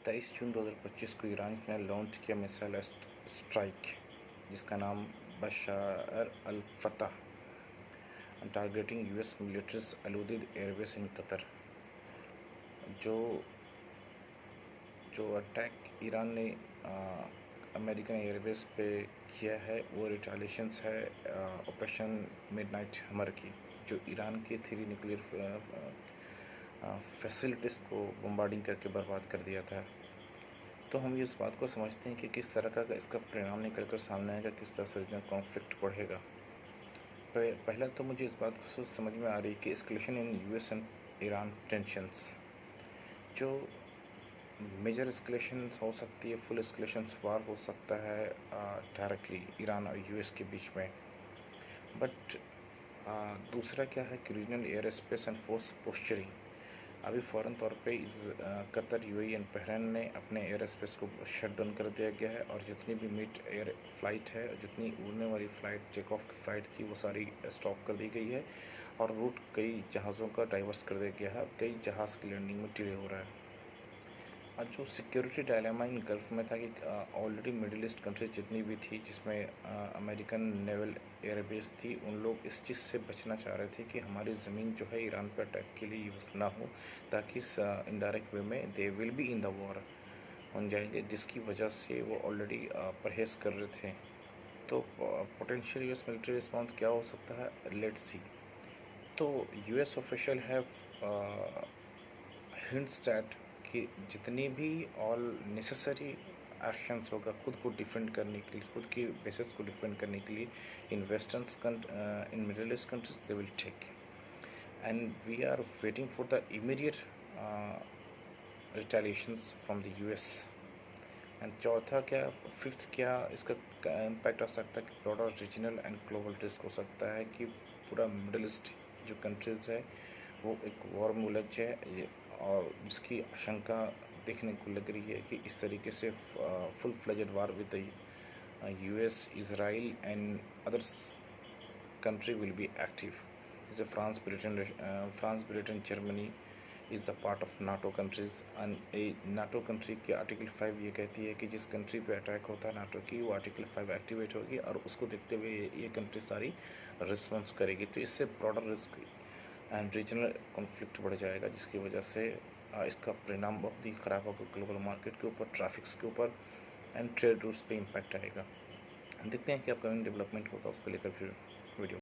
23 जून 2025 को ईरान ने लॉन्च किया मिसाइल स्ट्राइक जिसका नाम Bashar al Fatah targeting US militaries Al Udeid airbase in Qatar. जो जो अटैक ईरान ने अमेरिकन एयरबेस पे किया है वो रिटालिएशंस है ऑपरेशन मिडनाइट हमर की, जो ईरान के 3 न्यूक्लियर फैसिलिटीज़ को बम्बार्डिंग करके बर्बाद कर दिया था। तो हम इस बात को समझते हैं कि किस तरह का इसका परिणाम निकल कर सामने आएगा, किस तरह से इसमें कॉन्फ्लिक्ट बढ़ेगा। पहला तो मुझे इस बात को समझ में आ रही है कि escalation in US and Iran tensions, जो मेजर एस्केलेशन हो सकती है, फुल एस्केलेशन वार हो सकता है डायरेक्टली ईरान और यूएस के बीच में। बट दूसरा क्या है कि regional air space and force posturing. अभी फ़ौरन तौर पे कतर, यूएई एंड बहरीन ने अपने एयर स्पेस को शट डाउन कर दिया गया है और जितनी भी मिड एयर फ्लाइट है, जितनी उड़ने वाली फ़्लाइट, टेक ऑफ की फ़्लाइट थी, वो सारी स्टॉप कर दी गई है और रूट कई जहाज़ों का डाइवर्स कर दिया गया है। कई जहाज़ की लैंडिंग में डिले हो रहा है। और जो सिक्योरिटी डायलेमा इन गल्फ़ में था कि ऑलरेडी मिडिल ईस्ट कंट्रीज जितनी भी थी जिसमें अमेरिकन नेवल एयरबेस थी, उन लोग इस चीज़ से बचना चाह रहे थे कि हमारी ज़मीन जो है ईरान पर अटैक के लिए यूज़ ना हो, ताकि इनडायरेक्ट वे में they will be in the war बन जाएंगे, जिसकी वजह से वो ऑलरेडी परहेज़ कर रहे थे। तो पोटेंशियल यूएस मिलिट्री रिस्पॉन्स क्या हो सकता है, लेट्स सी। तो US official have hints that कि जितनी भी ऑल नेसेसरी एक्शंस होगा खुद को डिफेंड करने के लिए, खुद की बेसिस को डिफेंड करने के लिए in Middle East countries they will take, and we are waiting for the immediate retaliations from the US. And चौथा क्या, फिफ्थ क्या इसका इम्पैक्ट आ सकता है कि broader regional and global risk हो सकता है कि पूरा मिडिल ईस्ट जो कंट्रीज़ है वो एक वॉर में उलझ जाए, और जिसकी आशंका देखने को लग रही है कि इस तरीके से full fledged war with the US, Israel and others country will be active. जैसे France, Britain, Germany is the part of NATO countries, and A NATO country की आर्टिकल 5 ये कहती है कि जिस कंट्री पे अटैक होता है नाटो की, वो आर्टिकल 5 एक्टिवेट होगी और उसको देखते हुए ये कंट्री सारी रिस्पॉन्स करेगी। तो इससे broader risk and regional conflict बढ़ जाएगा, जिसकी वजह से इसका परिणाम बहुत ही ख़राब होगा ग्लोबल मार्केट के ऊपर, ट्रैफिक्स के ऊपर एंड ट्रेड रूट्स पे इम्पैक्ट आएगा। देखते हैं कि अपकमिंग डेवलपमेंट होता है, उसको लेकर फिर वीडियो